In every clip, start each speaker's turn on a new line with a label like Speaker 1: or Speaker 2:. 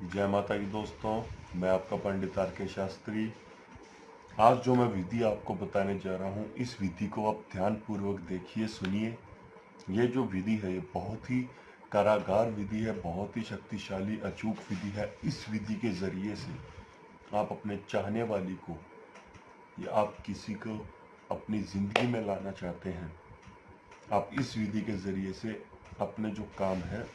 Speaker 1: जय माता की दोस्तों, मैं आपका पंडित आर के शास्त्री। आज जो मैं विधि आपको बताने जा रहा हूँ, इस विधि को आप ध्यान पूर्वक देखिए, सुनिए। ये जो विधि है ये बहुत ही कारागार विधि है, बहुत ही शक्तिशाली अचूक विधि है। इस विधि के जरिए से आप अपने चाहने वाली को या आप किसी को अपनी जिंदगी में लाना चाहते हैं, आप इस विधि के जरिए से अपने जो काम है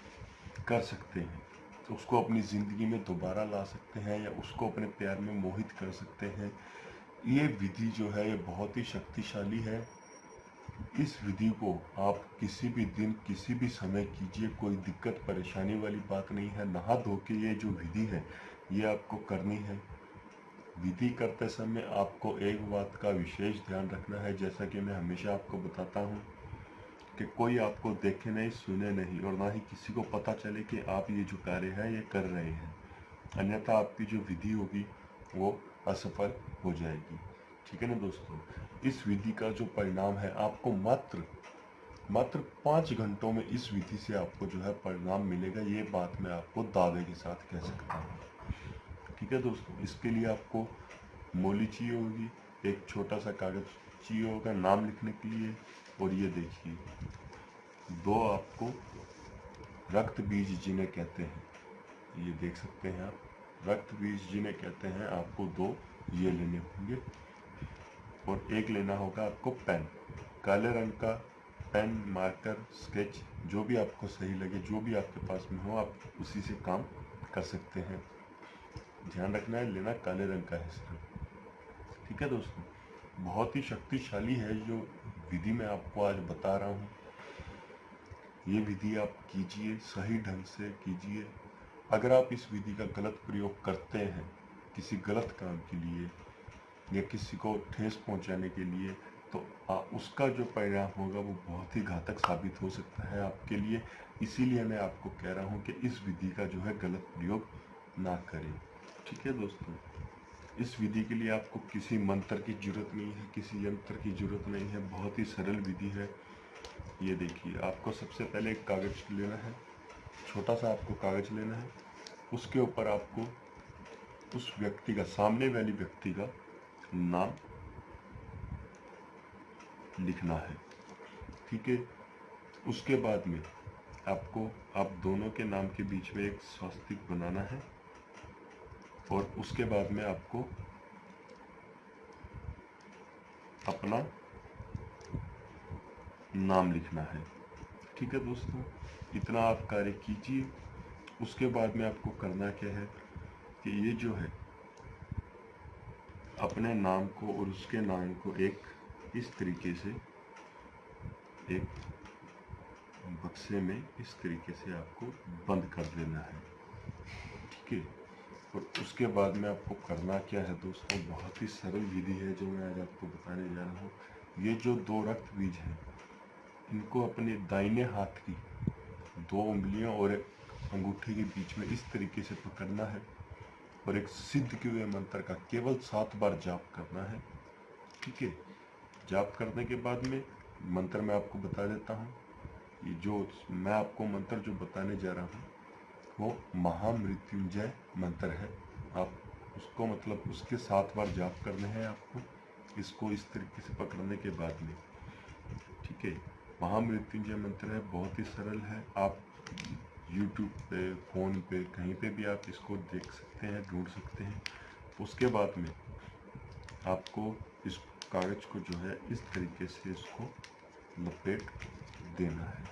Speaker 1: कर सकते हैं। तो उसको अपनी ज़िंदगी में दोबारा ला सकते हैं या उसको अपने प्यार में मोहित कर सकते हैं। ये विधि जो है ये बहुत ही शक्तिशाली है। इस विधि को आप किसी भी दिन किसी भी समय कीजिए, कोई दिक्कत परेशानी वाली बात नहीं है। नहा धो के ये जो विधि है ये आपको करनी है। विधि करते समय आपको एक बात का विशेष ध्यान रखना है, जैसा कि मैं हमेशा आपको बताता हूँ कि कोई आपको देखे नहीं, सुने नहीं और ना ही किसी को पता चले कि आप ये जो कार्य है ये कर रहे हैं, अन्यथा आपकी जो विधि होगी वो असफल हो जाएगी। ठीक है ना दोस्तों। इस विधि का जो परिणाम है आपको मात्र 5 घंटों में इस विधि से आपको जो है परिणाम मिलेगा। ये बात मैं आपको दावे के साथ कह सकता हूँ। ठीक है दोस्तों। इसके लिए आपको मोली चाहिए होगी, एक छोटा सा कागज चाहिए होगा नाम लिखने के लिए, और ये देखिए 2 आपको रक्त बीज जिन्हें कहते हैं, ये देख सकते हैं आप, रक्त बीज जिन्हें कहते हैं, आपको 2 ये लेने होंगे। और एक लेना होगा आपको पेन, काले रंग का पेन, मार्कर, स्केच, जो भी आपको सही लगे, जो भी आपके पास में हो, आप उसी से काम कर सकते हैं। ध्यान रखना है, लेना काले रंग का है सिर्फ। ठीक है दोस्तों। बहुत ही शक्तिशाली है जो विधि मैं आपको आज बता रहा हूँ। ये विधि आप कीजिए, सही ढंग से कीजिए। अगर आप इस विधि का गलत प्रयोग करते हैं किसी गलत काम के लिए या किसी को ठेस पहुंचाने के लिए, तो उसका जो परिणाम होगा वो बहुत ही घातक साबित हो सकता है आपके लिए। इसीलिए मैं आपको कह रहा हूँ कि इस विधि का जो है गलत प्रयोग ना करें। ठीक है दोस्तों। इस विधि के लिए आपको किसी मंत्र की जरूरत नहीं है, किसी यंत्र की जरूरत नहीं है, बहुत ही सरल विधि है। ये देखिए, आपको सबसे पहले एक कागज लेना है, छोटा सा आपको कागज लेना है। उसके ऊपर आपको उस व्यक्ति का, सामने वाली व्यक्ति का नाम लिखना है। ठीक है। उसके बाद में आपको आप दोनों के नाम के बीच में एक स्वास्तिक बनाना है और उसके बाद में आपको अपना नाम लिखना है। ठीक है दोस्तों। इतना आप कार्य कीजिए। उसके बाद में आपको करना क्या है कि ये जो है अपने नाम को और उसके नाम को एक इस तरीके से एक बक्से में इस तरीके से आपको बंद कर देना है। ठीक है। और उसके बाद में आपको करना क्या है दोस्तों, बहुत ही सरल विधि है जो मैं आज आपको बताने जा रहा हूँ। ये जो 2 रक्त बीज हैं, इनको अपने दाहिने हाथ की 2 उंगलियों और एक अंगूठे के बीच में इस तरीके से पकड़ना है और एक सिद्ध किए हुए मंत्र का केवल 7 बार जाप करना है। ठीक है। जाप करने के बाद में मंत्र मैं आपको बता देता हूँ। ये जो मैं आपको मंत्र जो बताने जा रहा हूँ वो महामृत्युंजय मंत्र है। आप उसको मतलब उसके 7 बार जाप करने हैं आपको, इसको इस तरीके से पकड़ने के बाद में। ठीक है। महामृत्युंजय मंत्र है, बहुत ही सरल है। आप YouTube पे, फ़ोन पे, कहीं पे भी आप इसको देख सकते हैं, ढूंढ सकते हैं। उसके बाद में आपको इस कागज को जो है इस तरीके से इसको लपेट देना है।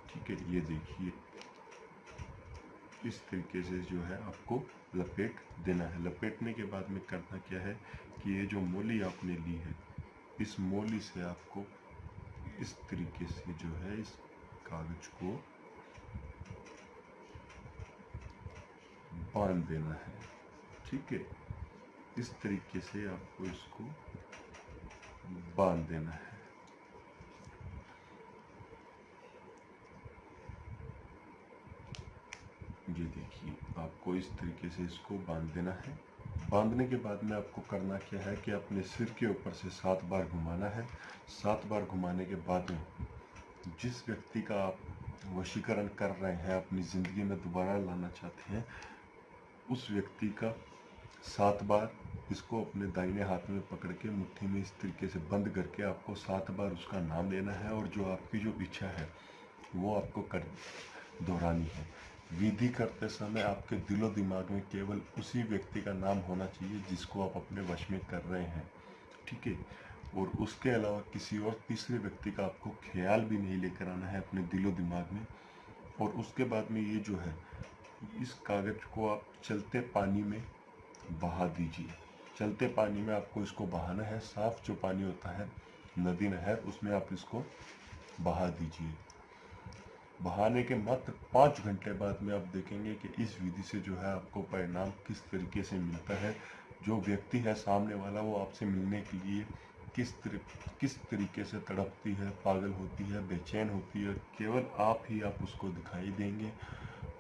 Speaker 1: ठीक है। ये देखिए, इस तरीके से जो है आपको लपेट देना है। लपेटने के बाद में करना क्या है कि ये जो मोली आपने ली है, इस मोली से आपको इस तरीके से जो है इस कागज को बांध देना है। ठीक है। इस तरीके से आपको इसको बांध देना है। ये देखिए, आपको इस तरीके से इसको बांध देना है। बांधने के बाद में आपको करना क्या है कि अपने सिर के ऊपर से 7 बार घुमाना है। 7 बार घुमाने के बाद में जिस व्यक्ति का आप वशीकरण कर रहे हैं, अपनी ज़िंदगी में दोबारा लाना चाहते हैं, उस व्यक्ति का 7 बार इसको अपने दाहिने हाथ में पकड़ के मुट्ठी में इस तरीके से बंद करके आपको 7 बार उसका नाम लेना है, और जो आपकी जो इच्छा है वो आपको कर दोहरानी है। विधि करते समय आपके दिलो दिमाग में केवल उसी व्यक्ति का नाम होना चाहिए जिसको आप अपने वश में कर रहे हैं, ठीक है। और उसके अलावा किसी और तीसरे व्यक्ति का आपको ख्याल भी नहीं लेकर आना है अपने दिलो दिमाग में। और उसके बाद में ये जो है, इस कागज को आप चलते पानी में बहा दीजिए। चलते पानी में आपको इसको बहाना है। साफ जो पानी होता है, नदी नहर, उसमें आप इसको बहा दीजिए। बहाने के मात्र 5 घंटे बाद में आप देखेंगे कि इस विधि से जो है आपको परिणाम किस तरीके से मिलता है। जो व्यक्ति है सामने वाला, वो आपसे मिलने के लिए किस तरीके से तड़पती है, पागल होती है, बेचैन होती है, केवल आप उसको दिखाई देंगे।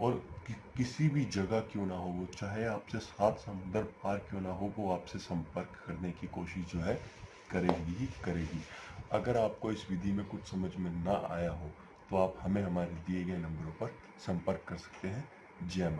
Speaker 1: और किसी भी जगह क्यों ना हो, वो चाहे आपसे 7 समुंदर पार क्यों ना हो, वो आपसे संपर्क करने की कोशिश जो है करेगी ही करेगी। अगर आपको इस विधि में कुछ समझ में ना आया हो तो आप हमें हमारे दिए गए नंबरों पर संपर्क कर सकते हैं। जय माता।